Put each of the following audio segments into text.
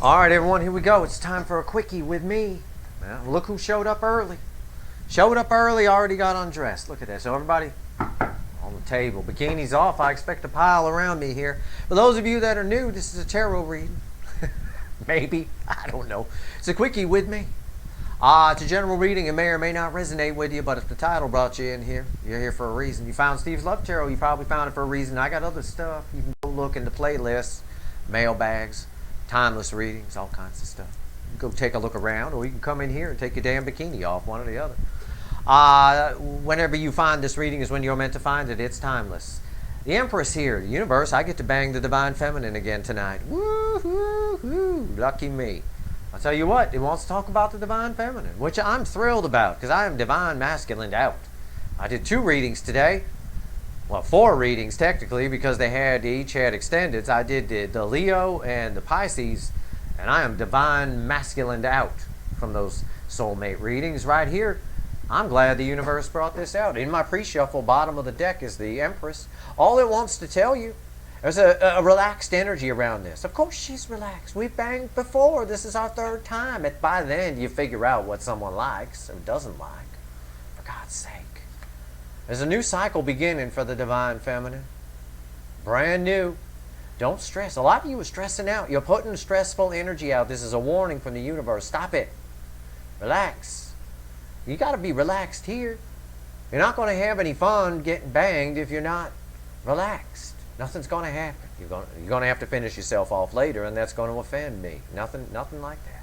All right, everyone, here we go. It's time for a quickie with me. Well, look who showed up early. Showed up early, already got undressed. Look at that. So everybody on the table. Bikinis off. I expect a pile around me here. For those of you that are new, this is a tarot reading. Maybe. I don't know. It's a quickie with me. It's a general reading. It may or may not resonate with you, but if the title brought you in here, you're here for a reason. You found Steve's Love Tarot, you probably found it for a reason. I got other stuff. You can go look in the playlists, mailbags, timeless readings, all kinds of stuff. You can go take a look around, or you can come in here and take your damn bikini off, one or the other. Whenever you find this reading is when you're meant to find it. It's timeless. The Empress here, the universe. I get to bang the Divine Feminine again tonight. Woo-hoo-hoo. Lucky me. I'll tell you what, it wants to talk about the Divine Feminine, which I'm thrilled about, because I am Divine Masculine out. I did 2 readings today. Well, 4 readings technically, because they each had extendeds. I did the Leo and the Pisces, and I am Divine Masculine out from those soulmate readings right here. I'm glad the universe brought this out. In my pre-shuffle, bottom of the deck is the Empress. All it wants to tell you, there's a relaxed energy around this. Of course she's relaxed. We've banged before. This is our 3rd time. By then, you figure out what someone likes or doesn't like. For God's sake. There's a new cycle beginning for the Divine Feminine. Brand new. Don't stress. A lot of you are stressing out. You're putting stressful energy out. This is a warning from the universe. Stop it. Relax. You got to be relaxed here. You're not going to have any fun getting banged if you're not relaxed. Nothing's going to happen. You're going to have to finish yourself off later, and that's going to offend me. Nothing like that.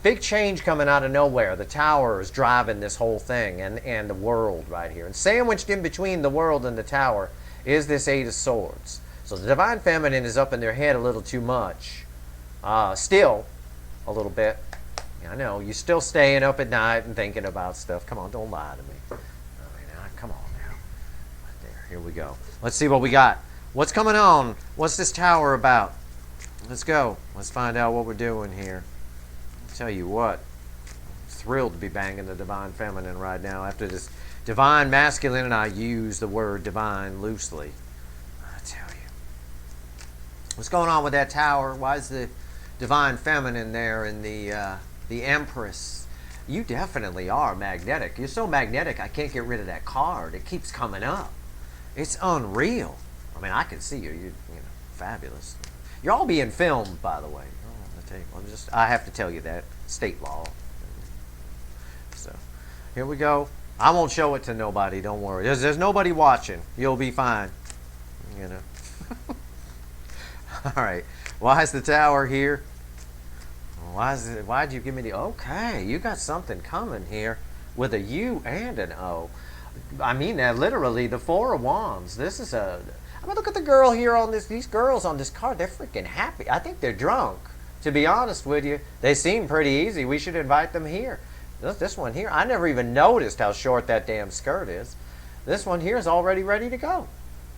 Big change coming out of nowhere. The Tower is driving this whole thing, and the World right here. And sandwiched in between the World and the Tower is this 8 of Swords. So the Divine Feminine is up in their head a little too much. Still, a little bit. I know, you're still staying up at night and thinking about stuff. Come on, don't lie to me. Come on now. Right there. Here we go. Let's see what we got. What's coming on? What's this tower about? Let's go. Let's find out what we're doing here. I'll tell you what. I'm thrilled to be banging the Divine Feminine right now. After this Divine Masculine, and I use the word divine loosely. I tell you. What's going on with that tower? Why is the Divine Feminine there in the Empress? You definitely are magnetic. You're so magnetic, I can't get rid of that card. It keeps coming up. It's unreal. I mean, I can see you. You're fabulous. You're all being filmed, by the way. I have to tell you that. State law. So, here we go. I won't show it to nobody. Don't worry. There's nobody watching. You'll be fine. All right. Why is the Tower here? Why'd you give me the... Okay, you got something coming here with a U and an O. I mean that literally. The 4 of Wands. This is a... I mean, look at the girl here on this. These girls on this card, they're freaking happy. I think they're drunk. To be honest with you, they seem pretty easy. We should invite them here. This one here, I never even noticed how short that damn skirt is. This one here is already ready to go.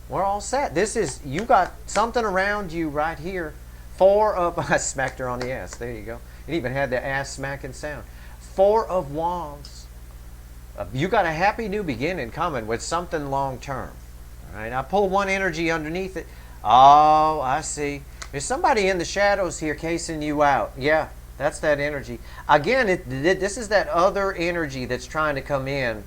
We're all set. This is, you got something around you right here. 4 of, I smacked her on the ass. There you go. It even had the ass smacking sound. 4 of Wands. You got a happy new beginning coming with something long term. All right, I pull one energy underneath it. Oh, I see. There's somebody in the shadows here casing you out. Yeah, that's that energy. Again, this is that other energy that's trying to come in.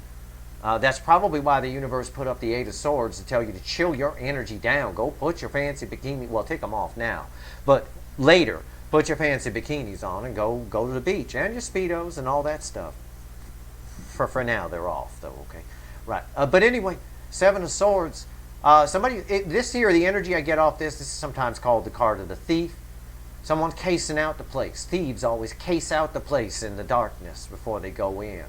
That's probably why the universe put up the 8 of Swords to tell you to chill your energy down. Go put your fancy bikini. Well, take them off now. But later, put your fancy bikinis on and go to the beach. And your Speedos and all that stuff. For now, they're off, though, okay? Right. But anyway, 7 of Swords. This here, the energy I get off this is sometimes called the card of the thief. Someone's casing out the place. Thieves always case out the place in the darkness before they go in.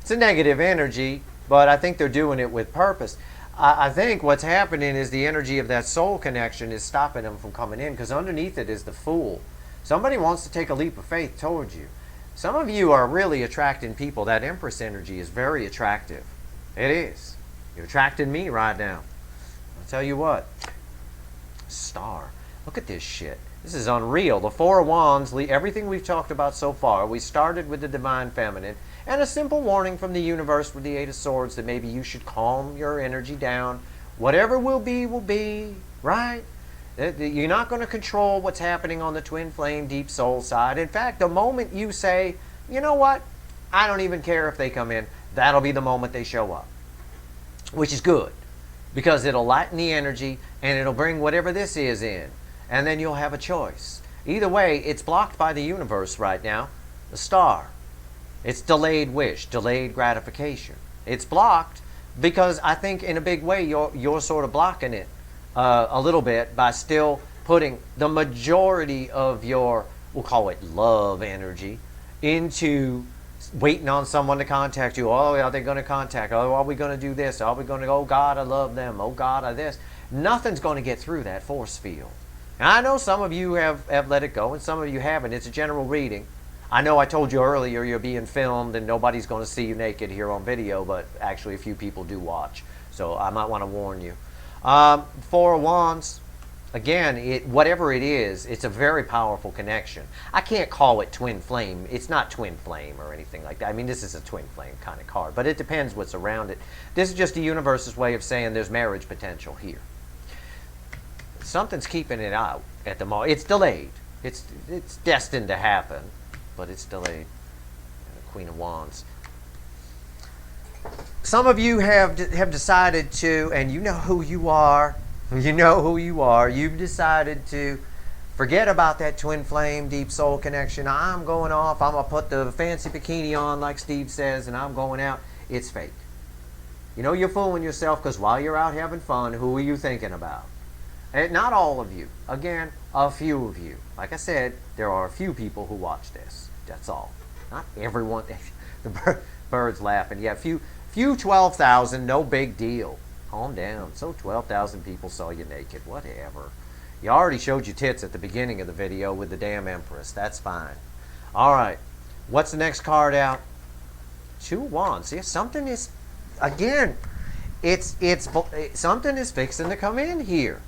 It's a negative energy, but I think they're doing it with purpose. I think what's happening is the energy of that soul connection is stopping them from coming in, because underneath it is the Fool. Somebody wants to take a leap of faith towards you. Some of you are really attracting people. That Empress energy is very attractive. It is. You're attracting me right now. I'll tell you what. Star. Look at this shit. This is unreal. The 4 of Wands, everything we've talked about so far. We started with the Divine Feminine. And a simple warning from the universe with the 8 of Swords that maybe you should calm your energy down. Whatever will be, right? You're not going to control what's happening on the twin flame deep soul side. In fact, the moment you say, you know what, I don't even care if they come in, that'll be the moment they show up. Which is good, because it'll lighten the energy and it'll bring whatever this is in. And then you'll have a choice. Either way, it's blocked by the universe right now, the star. It's delayed wish, delayed gratification. It's blocked because I think in a big way you're sort of blocking it a little bit by still putting the majority of your, we'll call it love energy, into waiting on someone to contact you. Oh, are they going to contact? Oh, are we going to do this? Are we going to, oh God, I love them. Oh God, I this. Nothing's going to get through that force field. And I know some of you have let it go and some of you haven't. It's a general reading. I know I told you earlier you're being filmed and nobody's going to see you naked here on video, but actually a few people do watch. So I might want to warn you. Four of Wands, again, whatever it is, it's a very powerful connection. I can't call it twin flame. It's not twin flame or anything like that. I mean, this is a twin flame kind of card, but it depends what's around it. This is just the universe's way of saying there's marriage potential here. Something's keeping it out at the moment. It's delayed. It's destined to happen, but it's delayed. Queen of Wands. Some of you have decided to, and you know who you are. You know who you are. You've decided to forget about that twin flame, deep soul connection. I'm going off. I'm going to put the fancy bikini on, like Steve says, and I'm going out. It's fake. You know you're fooling yourself because while you're out having fun, who are you thinking about? And not all of you. Again, a few of you. Like I said, there are a few people who watch this. That's all. Not everyone. The bird's laughing. Yeah, few 12,000, no big deal. Calm down. So 12,000 people saw you naked. Whatever. You already showed your tits at the beginning of the video with the damn Empress. That's fine. All right. What's the next card out? Two of Wands. See, something is, again, something is fixing to come in here.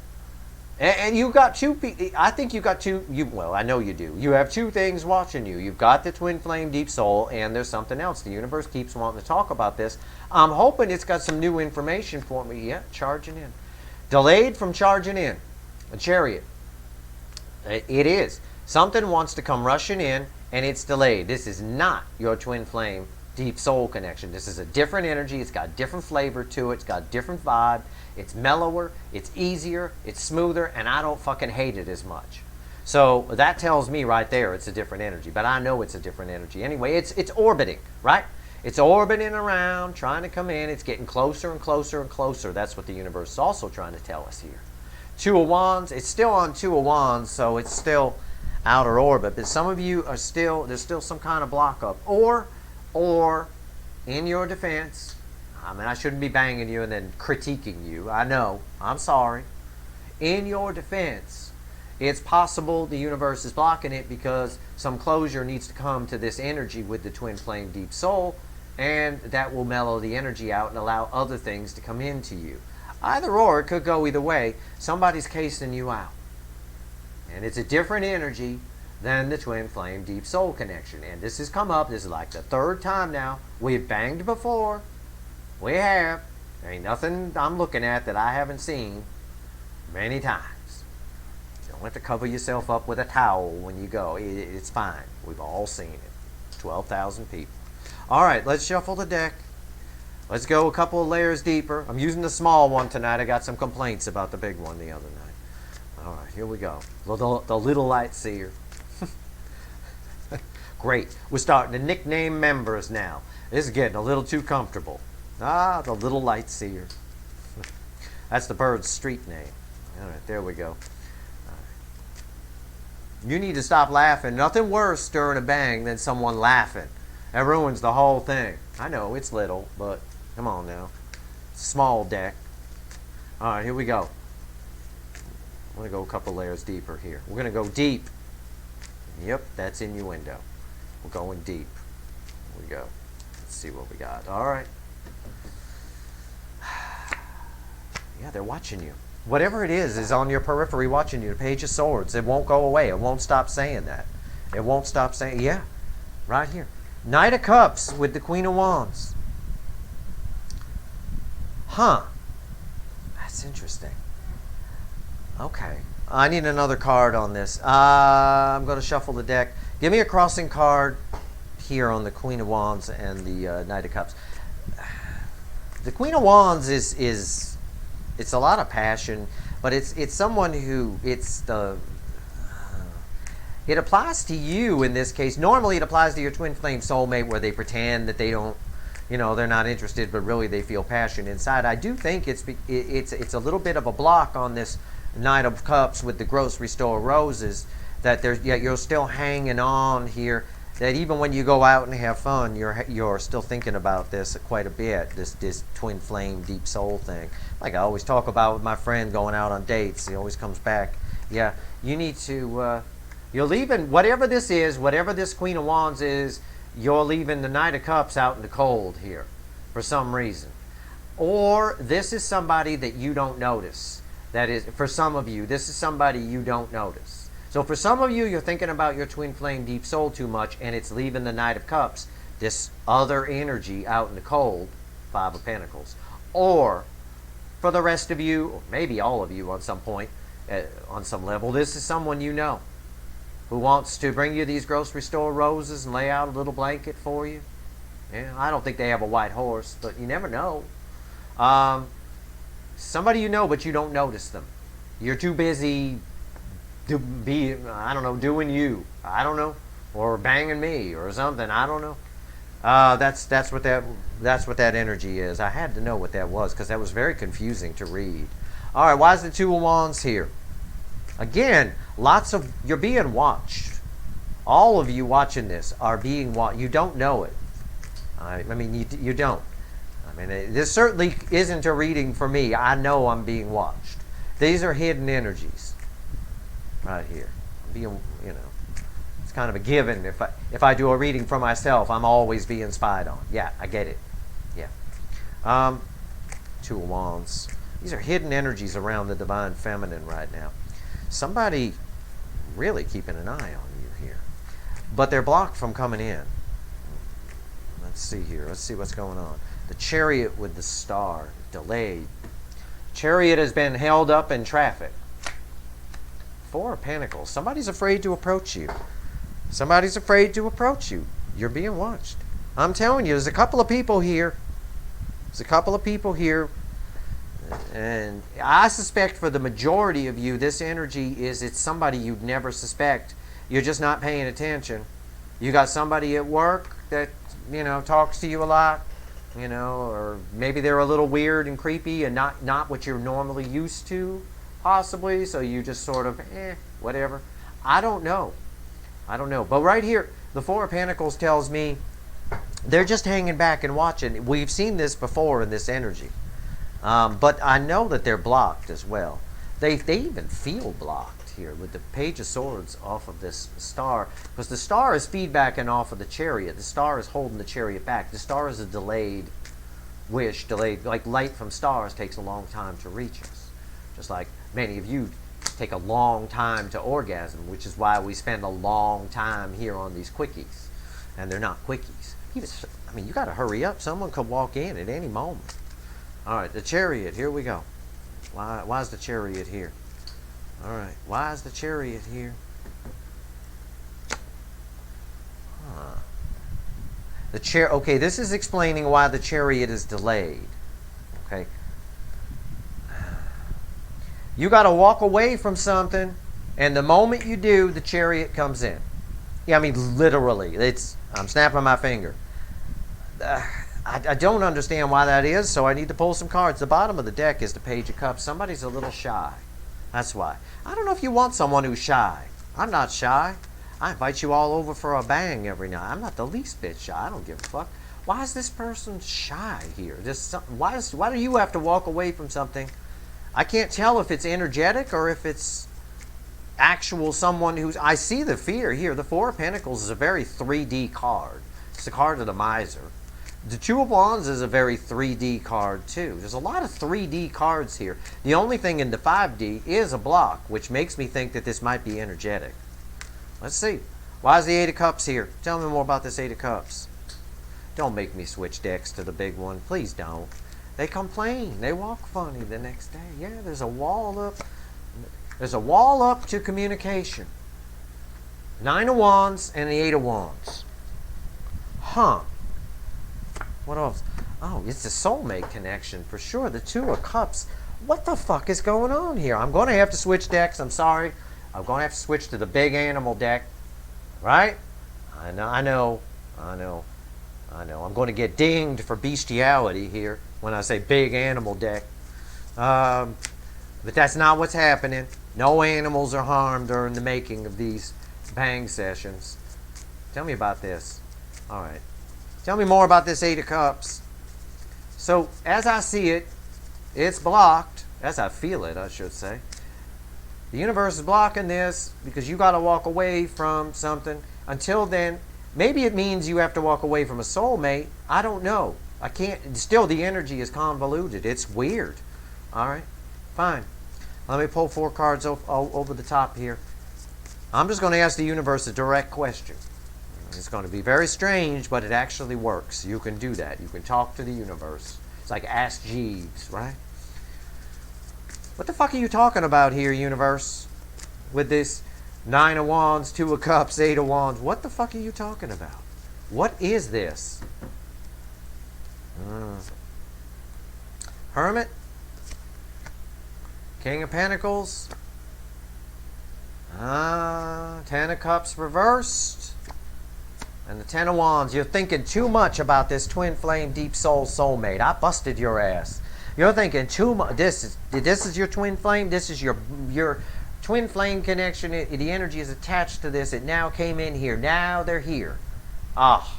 And you got two. I think you got two. Well, I know you do. You have two things watching you. You've got the twin flame, deep soul, and there's something else. The universe keeps wanting to talk about this. I'm hoping it's got some new information for me. Yeah, charging in. Delayed from charging in. A Chariot. It is. Something wants to come rushing in, and it's delayed. This is not your twin flame, deep soul connection. This is a different energy. It's got different flavor to it. It's got different vibe. It's mellower, it's easier, it's smoother, and I don't fucking hate it as much. So that tells me right there it's a different energy. But I know it's a different energy. Anyway, it's orbiting, right? It's orbiting around, trying to come in. It's getting closer and closer and closer. That's what the universe is also trying to tell us here. Two of Wands, it's still on Two of Wands, so it's still outer orbit. But some of you are still, there's still some kind of block up. Or in your defense, I mean, I shouldn't be banging you and then critiquing you. I know. I'm sorry. In your defense, it's possible the universe is blocking it because some closure needs to come to this energy with the twin flame deep soul, and that will mellow the energy out and allow other things to come into you. Either or, it could go either way. Somebody's casing you out. And it's a different energy than the twin flame deep soul connection. And this has come up. This is like the third time now. We've banged before. We have. There ain't nothing I'm looking at that I haven't seen many times. You don't have to cover yourself up with a towel when you go. It's fine. We've all seen it. 12,000 people. All right, let's shuffle the deck. Let's go a couple of layers deeper. I'm using the small one tonight. I got some complaints about the big one the other night. All right, here we go. The little light seer. Great. We're starting to nickname members now. This is getting a little too comfortable. Ah, the little light seer. That's the bird's street name. All right, there we go. You need to stop laughing. Nothing worse during a bang than someone laughing. That ruins the whole thing. I know, it's little, but come on now. Small deck. All right, here we go. I'm going to go a couple layers deeper here. We're going to go deep. Yep, that's innuendo. We're going deep. Here we go. Let's see what we got. All right. Yeah, they're watching you. Whatever it is on your periphery watching you. The Page of Swords. It won't go away. It won't stop saying that. It won't stop saying, yeah, right here. Knight of Cups with the Queen of Wands. Huh. That's interesting. Okay. I need another card on this. I'm going to shuffle the deck. Give me a crossing card here on the Queen of Wands and the Knight of Cups. The Queen of Wands is it's a lot of passion, but it's someone who it applies to you in this case. Normally it applies to your twin flame soulmate where they pretend that they don't, they're not interested, but really they feel passion inside. I do think it's a little bit of a block on this Knight of Cups with the gross restore roses, that you're still hanging on here, that even when you go out and have fun, you're still thinking about this quite a bit, this twin flame deep soul thing. Like I always talk about with my friend going out on dates, he always comes back. Yeah, you need to you're leaving whatever this is, whatever this Queen of Wands is, you're leaving the Knight of Cups out in the cold here for some reason. Or this is somebody that you don't notice. That is, for some of you, this is somebody you don't notice. So for some of you, you're thinking about your twin flame deep soul too much, and it's leaving the Knight of Cups, this other energy out in the cold, Five of Pentacles. Or for the rest of you, or maybe all of you on some point, on some level, this is someone you know who wants to bring you these gross restore roses and lay out a little blanket for you. Yeah, I don't think they have a white horse, but you never know. Somebody you know, but you don't notice them. You're too busy to be, I don't know, doing you. I don't know, or banging me or something. I don't know. That's what that energy is. I had to know what that was because that was very confusing to read. All right, why is the Two of Wands here? Again, you're being watched. All of you watching this are being watched. You don't know it. I mean, you don't. I mean, this certainly isn't a reading for me. I know I'm being watched. These are hidden energies right here. I'm being, it's kind of a given. If I do a reading for myself, I'm always being spied on. Yeah, I get it. Yeah. Two of Wands. These are hidden energies around the divine feminine right now. Somebody really keeping an eye on you here. But they're blocked from coming in. Let's see here. Let's see what's going on. The Chariot with the star. Delayed. Chariot has been held up in traffic. Four of Pentacles. Somebody's afraid to approach you. Somebody's afraid to approach you. You're being watched. I'm telling you, there's a couple of people here. There's a couple of people here. And I suspect for the majority of you, this energy it's somebody you'd never suspect. You're just not paying attention. You got somebody at work that, talks to you a lot, or maybe they're a little weird and creepy and not what you're normally used to, possibly. So you just sort of, whatever. I don't know. But right here, the Four of Pentacles tells me they're just hanging back and watching. We've seen this before in this energy. But I know that they're blocked as well. They even feel blocked here with the Page of Swords off of this star, because the star is feedbacking off of the Chariot. The star is holding the Chariot back. The star is a delayed wish, like light from stars takes a long time to reach us. Just like many of you take a long time to orgasm, which is why we spend a long time here on these quickies. And they're not quickies. You got to hurry up. Someone could walk in at any moment. All right, the Chariot, here we go. Why is the Chariot here? All right, why is the Chariot here? Okay, this is explaining why the Chariot is delayed. Okay. You got to walk away from something, and the moment you do, the Chariot comes in. Yeah, literally. I'm snapping my finger. I don't understand why that is, so I need to pull some cards. The bottom of the deck is the Page of Cups. Somebody's a little shy. That's why. I don't know if you want someone who's shy. I'm not shy. I invite you all over for a bang every night. I'm not the least bit shy. I don't give a fuck. Why is this person shy here? Why do you have to walk away from something? I can't tell if it's energetic or if it's actual someone who's... I see the fear here. The Four of Pentacles is a very 3D card. It's the card of the miser. The Two of Wands is a very 3D card too. There's a lot of 3D cards here. The only thing in the 5D is a block, which makes me think that this might be energetic. Let's see. Why is the Eight of Cups here? Tell me more about this Eight of Cups. Don't make me switch decks to the big one. Please don't. They complain. They walk funny the next day. Yeah, there's a wall up. There's a wall up to communication. 9 of Wands and the 8 of Wands. Huh. What else? Oh, it's a soulmate connection for sure. The 2 of Cups. What the fuck is going on here? I'm going to have to switch decks. I'm sorry. I'm going to have to switch to the big animal deck. Right? I know. I'm going to get dinged for bestiality here when I say big animal deck. But that's not what's happening. No animals are harmed during the making of these bang sessions. Tell me about this. All right. Tell me more about this 8 of Cups. So, as I see it, it's blocked. As I feel it, I should say. The universe is blocking this because you got to walk away from something. Until then, maybe it means you have to walk away from a soulmate. I don't know. I can't. Still, the energy is convoluted. It's weird. All right. Fine. Let me pull 4 cards over the top here. I'm just going to ask the universe a direct question. It's going to be very strange, but it actually works. You can do that. You can talk to the universe. It's like Ask Jeeves, right? What the fuck are you talking about here, universe? With this 9 of Wands, 2 of Cups, 8 of Wands. What the fuck are you talking about? What is this? Hermit? King of Pentacles? 10 of Cups reversed. And the 10 of Wands. You're thinking too much about this twin flame deep soul soulmate. I busted your ass. You're thinking too much. This is your twin flame. This is your twin flame connection. The energy is attached to this. It now came in here. Now they're here. Ah,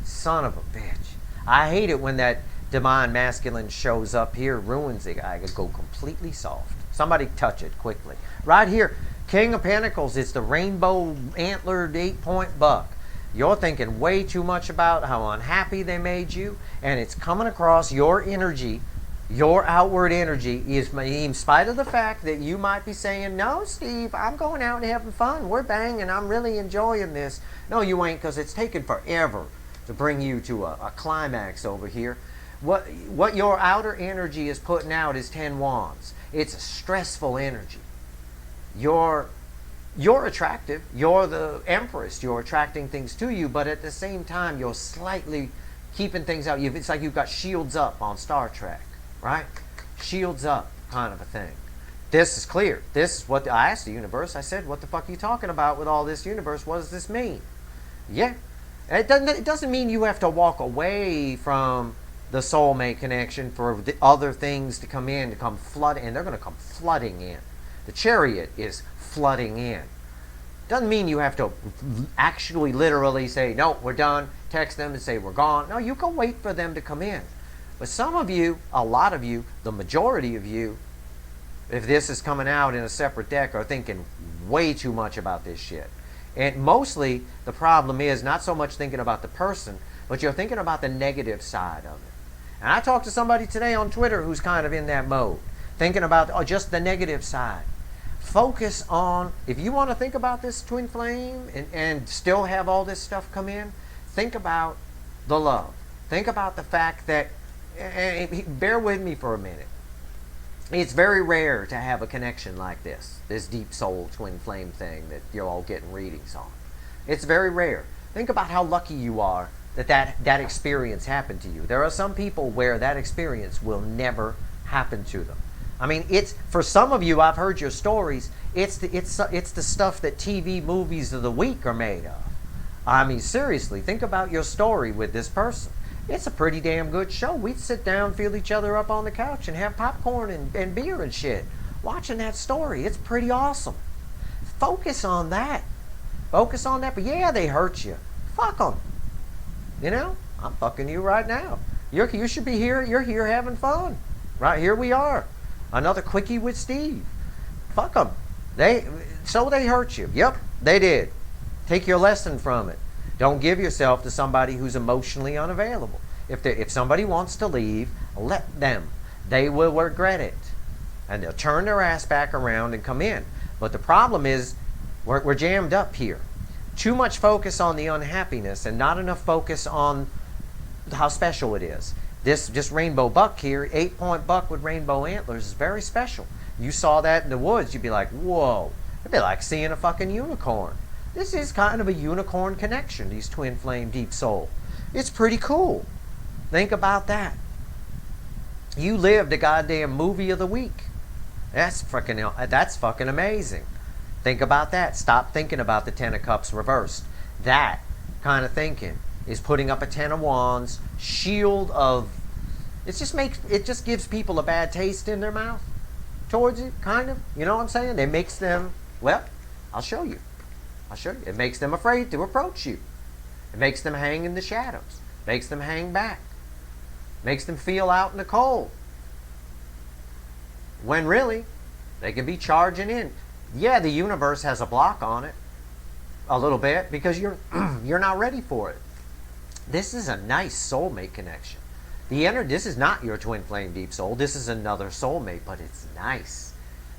son of a bitch. I hate it when that divine masculine shows up here. Ruins it. I go completely soft. Somebody touch it quickly. Right here. King of Pentacles. It's the rainbow antlered 8-point buck. You're thinking way too much about how unhappy they made you, and it's coming across your energy, your outward energy, is in spite of the fact that you might be saying, no, Steve, I'm going out and having fun. We're banging. I'm really enjoying this. No, you ain't, because it's taken forever to bring you to a climax over here. What your outer energy is putting out is 10 Wands. It's a stressful energy. You're attractive. You're the Empress. You're attracting things to you, but at the same time, you're slightly keeping things out. It's like you've got shields up on Star Trek, right? Shields up kind of a thing. This is clear. This is what I asked the universe. I said, what the fuck are you talking about with all this, universe? What does this mean? Yeah. It doesn't mean you have to walk away from the soulmate connection for the other things to come in, to come flood in. They're going to come flooding in. The Chariot is flooding in. Doesn't mean you have to actually literally say, no, we're done, text them and say we're gone. No, you can wait for them to come in. But some of you, a lot of you, the majority of you, if this is coming out in a separate deck, are thinking way too much about this shit. And mostly the problem is not so much thinking about the person, but you're thinking about the negative side of it. And I talked to somebody today on Twitter who's kind of in that mode, thinking about just the negative side. Focus on, if you want to think about this twin flame and still have all this stuff come in, think about the love. Think about the fact that, and bear with me for a minute, it's very rare to have a connection like this deep soul twin flame thing that you're all getting readings on. It's very rare. Think about how lucky you are that experience happened to you. There are some people where that experience will never happen to them. I mean, it's, for some of you, I've heard your stories, it's the stuff that TV movies of the week are made of. I mean, seriously, think about your story with this person. It's a pretty damn good show. We'd sit down, feel each other up on the couch and have popcorn and beer and shit. Watching that story, it's pretty awesome. Focus on that. Focus on that. But yeah, they hurt you. Fuck them. You know, I'm fucking you right now. You should be here. You're here having fun. Right here we are. Another quickie with Steve. Fuck them. They hurt you. Yep, they did. Take your lesson from it. Don't give yourself to somebody who's emotionally unavailable. If somebody wants to leave, let them. They will regret it. And they'll turn their ass back around and come in. But the problem is, we're jammed up here. Too much focus on the unhappiness and not enough focus on how special it is. This rainbow buck here, 8-point buck with rainbow antlers, is very special. You saw that in the woods, you'd be like, whoa. It'd be like seeing a fucking unicorn. This is kind of a unicorn connection, these twin flame deep soul. It's pretty cool. Think about that. You lived a goddamn movie of the week. That's fucking amazing. Think about that. Stop thinking about the Ten of Cups reversed. That kind of thinking is putting up a Ten of Wands, shield of... It just gives people a bad taste in their mouth towards it, kind of. You know what I'm saying? It makes them, well, I'll show you. It makes them afraid to approach you. It makes them hang in the shadows. Makes them hang back. Makes them feel out in the cold. When really, they can be charging in. Yeah, the universe has a block on it. A little bit, because you're not ready for it. This is a nice soulmate connection. This is not your twin flame deep soul. This is another soulmate, but it's nice.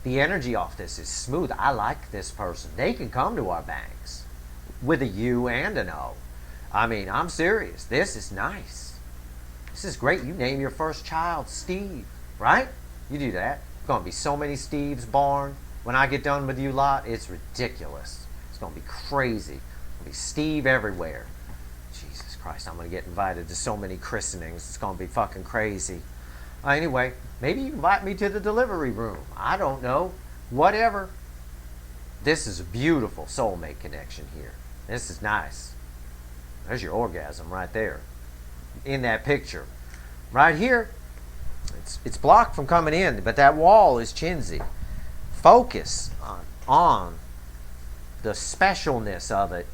The energy off this is smooth. I like this person. They can come to our banks with a U and an O. I mean, I'm serious. This is nice. This is great. You name your first child Steve, right? You do that. There's going to be so many Steves born. When I get done with you lot, it's ridiculous. It's going to be crazy. There'll be Steve everywhere. Jesus Christ, I'm going to get invited to so many christenings. It's going to be fucking crazy. Anyway, maybe you invite me to the delivery room. I don't know. Whatever. This is a beautiful soulmate connection here. This is nice. There's your orgasm right there. In that picture. Right here, it's blocked from coming in, but that wall is chinsy. Focus on the specialness of it,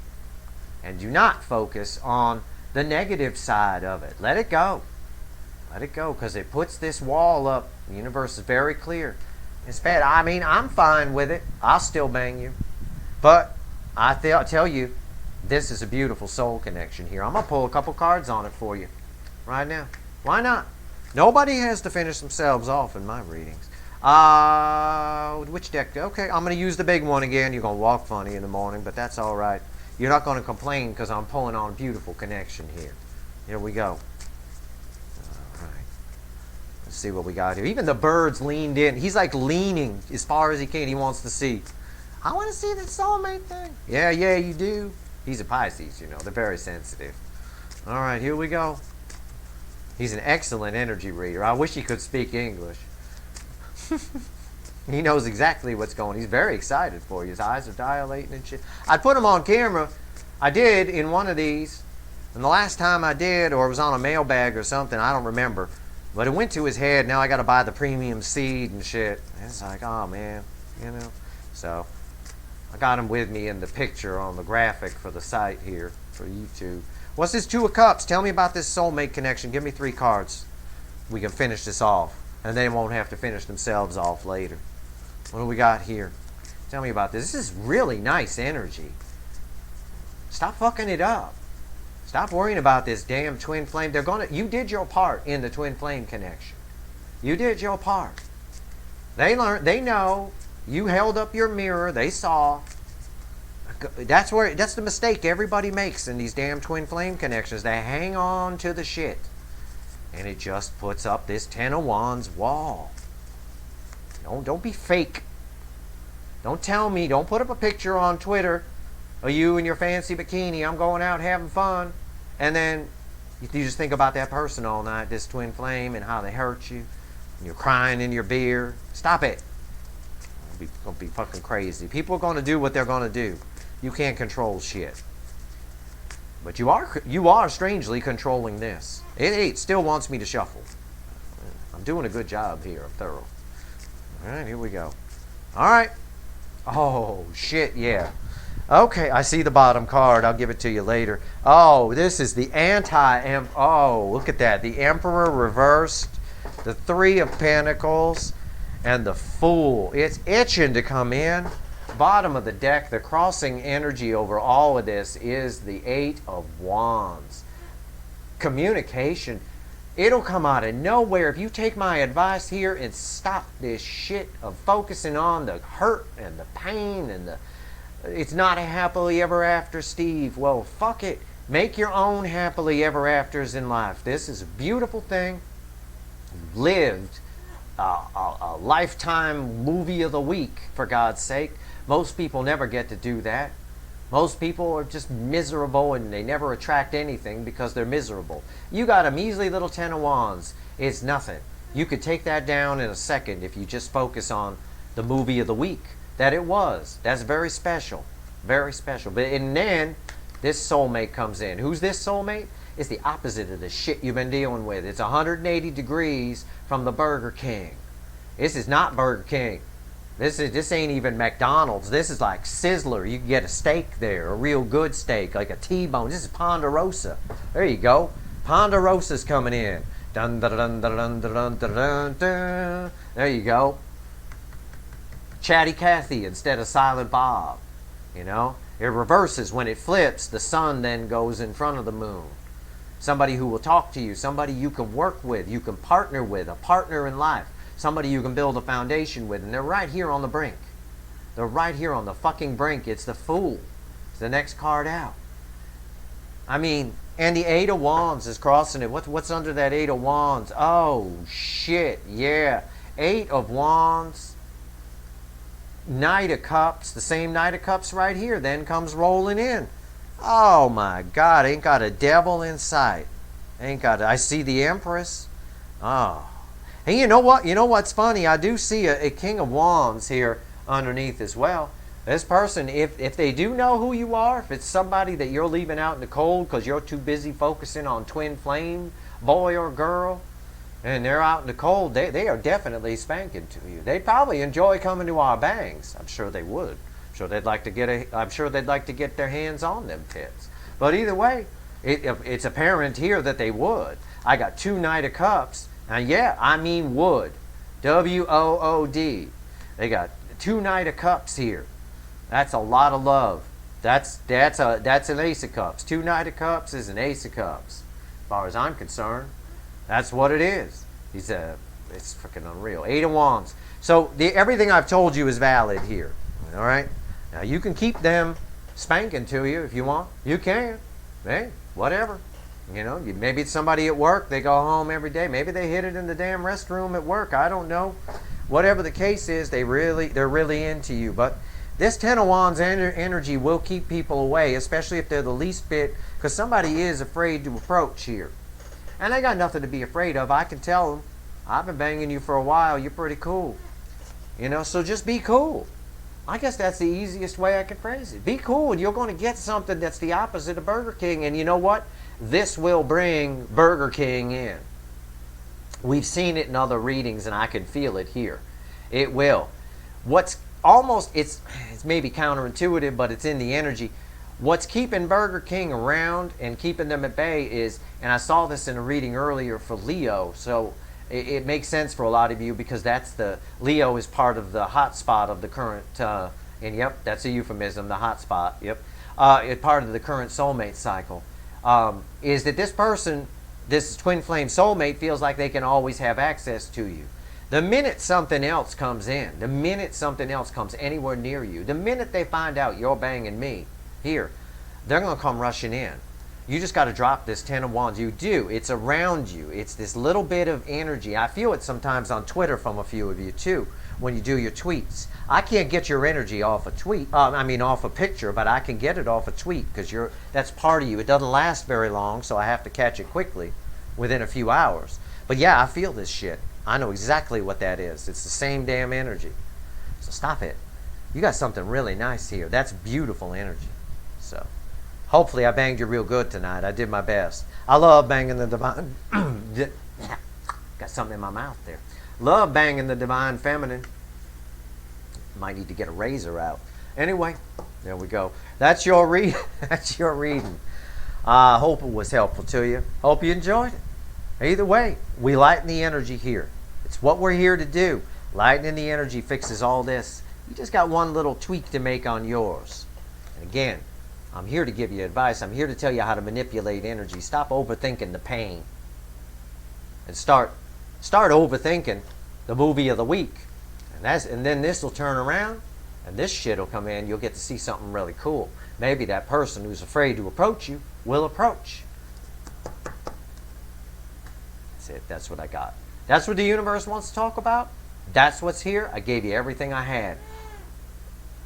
and do not focus on the negative side of it. Let it go. Let it go, because it puts this wall up. The universe is very clear. It's bad. I mean, I'm fine with it. I'll still bang you. But I'll tell you, this is a beautiful soul connection here. I'm going to pull a couple cards on it for you right now. Why not? Nobody has to finish themselves off in my readings. Which deck? Okay, I'm going to use the big one again. You're going to walk funny in the morning, but that's all right. You're not going to complain because I'm pulling on a beautiful connection here. Here we go. All right. Let's see what we got here. Even the bird's leaned in. He's like leaning as far as he can. He wants to see. I want to see the soulmate thing. Yeah, you do. He's a Pisces, you know. They're very sensitive. All right, here we go. He's an excellent energy reader. I wish he could speak English. He knows exactly what's going on. He's very excited for you. His eyes are dilating and shit. I put him on camera. I did in one of these. And the last time I did, or it was on a mailbag or something, I don't remember. But it went to his head. Now I got to buy the premium seed and shit. And it's like, oh, man. You know? So I got him with me in the picture on the graphic for the site here for YouTube. What's this Two of Cups? Tell me about this soulmate connection. Give me 3 cards. We can finish this off. And they won't have to finish themselves off later. What do we got here? Tell me about this. This is really nice energy. Stop fucking it up. Stop worrying about this damn twin flame. You did your part in the twin flame connection. You did your part. They know. You held up your mirror. They saw. That's the mistake everybody makes in these damn twin flame connections. They hang on to the shit. And it just puts up this Ten of Wands wall. Don't be fake. Don't tell me. Don't put up a picture on Twitter of you in your fancy bikini. I'm going out having fun. And then you just think about that person all night, this twin flame, and how they hurt you. And you're crying in your beer. Stop it. Don't be fucking crazy. People are going to do what they're going to do. You can't control shit. But you are strangely controlling this. It still wants me to shuffle. I'm doing a good job here. I'm thorough. All right, here we go. All right. Oh, shit, yeah. Okay, I see the bottom card. I'll give it to you later. Oh, this is the oh, look at that. The Emperor reversed, the 3 of Pentacles, and the Fool. It's itching to come in. Bottom of the deck, the crossing energy over all of this is the 8 of Wands. Communication. It'll come out of nowhere. If you take my advice here and stop this shit of focusing on the hurt and the pain and it's not a happily ever after, Steve. Well, fuck it. Make your own happily ever afters in life. This is a beautiful thing. You've lived a lifetime movie of the week, for God's sake. Most people never get to do that. Most people are just miserable and they never attract anything because they're miserable. You got a measly little 10 of wands. It's nothing. You could take that down in a second if you just focus on the movie of the week that it was. That's very special. Very special. And then this soulmate comes in. Who's this soulmate? It's the opposite of the shit you've been dealing with. It's 180 degrees from the Burger King. This is not Burger King. This ain't even McDonald's. This is like Sizzler. You can get a steak there, a real good steak, like a T-bone. This is Ponderosa. There you go. Ponderosa's coming in. Dun dun dun dun dun dun dun dun dun. There you go. Chatty Cathy instead of Silent Bob. You know, it reverses. When it flips, the sun then goes in front of the moon. Somebody who will talk to you, somebody you can work with, you can partner with, a partner in life. Somebody you can build a foundation with, and they're right here on the brink. They're right here on the fucking brink. It's the Fool. It's the next card out. I mean, and the Eight of Wands is crossing it. What's under that Eight of Wands? Oh, shit, yeah. Eight of Wands, Knight of Cups, the same Knight of Cups right here, then comes rolling in. Oh, my God, ain't got a devil in sight. Ain't got I see the Empress. Oh. And you know what? You know what's funny? I do see a King of Wands here underneath as well. This person, if they do know who you are, if it's somebody that you're leaving out in the cold because you're too busy focusing on twin flame, boy or girl, and they're out in the cold, they are definitely spanking to you. They'd probably enjoy coming to our bangs. I'm sure they would. I'm sure they'd like to get their hands on them tits. But either way, it's apparent here that they would. I got two Knight of Cups. Now, yeah, I mean wood. W-O-O-D. They got two Knight of Cups here. That's a lot of love. That's an Ace of Cups. Two Knight of Cups is an Ace of Cups. As far as I'm concerned, that's what it is. It's freaking unreal. Eight of Wands. So everything I've told you is valid here. All right? Now, you can keep them spanking to you if you want. You can. Hey, whatever. You know, maybe it's somebody at work. They go home every day. Maybe they hit it in the damn restroom at work. I don't know. Whatever the case is, they're really into you. But this Ten of Wands energy will keep people away, especially if they're the least bit, because somebody is afraid to approach here. And they got nothing to be afraid of. I can tell them, I've been banging you for a while. You're pretty cool. You know, so just be cool. I guess that's the easiest way I can phrase it. Be cool, and you're going to get something that's the opposite of Burger King. And you know what? This will bring Burger King in. We've seen it in other readings, and I can feel it here. It will. What's almost, it's maybe counterintuitive, but it's in the energy. What's keeping Burger King around and keeping them at bay is, and I saw this in a reading earlier for Leo, so it makes sense for a lot of you because Leo is part of the hot spot of the current, and yep, that's a euphemism, the hot spot, yep. It's part of the current soulmate cycle. Is that this person, this twin flame soulmate, feels like they can always have access to you. The minute something else comes in, the minute something else comes anywhere near you, the minute they find out you're banging me here, they're going to come rushing in. You just got to drop this Ten of Wands. You do. It's around you. It's this little bit of energy. I feel it sometimes on Twitter from a few of you too when you do your tweets. I can't get your energy off a tweet, off a picture, but I can get it off a tweet because that's part of you. It doesn't last very long, so I have to catch it quickly within a few hours. But yeah, I feel this shit. I know exactly what that is. It's the same damn energy. So stop it. You got something really nice here. That's beautiful energy. So hopefully I banged you real good tonight. I did my best. I love banging the divine. Got something in my mouth there. Love banging the divine feminine. Might need to get a razor out. Anyway, there we go. That's your read. That's your reading. I hope it was helpful to you. Hope you enjoyed it. Either way, we lighten the energy here. It's what we're here to do. Lightening the energy fixes all this. You just got one little tweak to make on yours. And again, I'm here to give you advice. I'm here to tell you how to manipulate energy. Stop overthinking the pain. And start overthinking the movie of the week. And then this will turn around and this shit will come in. You'll get to see something really cool. Maybe that person who's afraid to approach you will approach. That's it. That's what I got. That's what the universe wants to talk about. That's what's here. I gave you everything I had.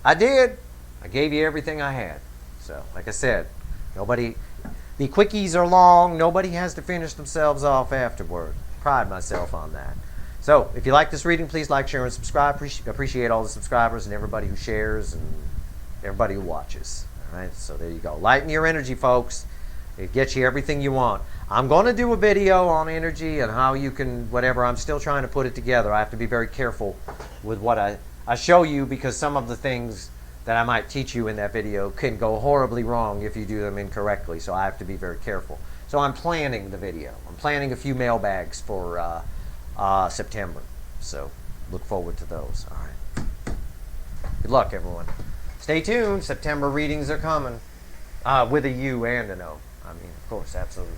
I did. I gave you everything I had. So, like I said, nobody, the quickies are long. Nobody has to finish themselves off afterward. Pride myself on that. So, if you like this reading, please like, share, and subscribe. Appreciate all the subscribers and everybody who shares and everybody who watches. All right, so there you go. Lighten your energy, folks. It gets you everything you want. I'm going to do a video on energy and how you can, whatever. I'm still trying to put it together. I have to be very careful with what I show you, because some of the things that I might teach you in that video can go horribly wrong if you do them incorrectly. So I have to be very careful. So I'm planning the video. I'm planning a few mailbags for September. So look forward to those. All right. Good luck, everyone. Stay tuned. September readings are coming with a U and an O. I mean, of course, absolutely.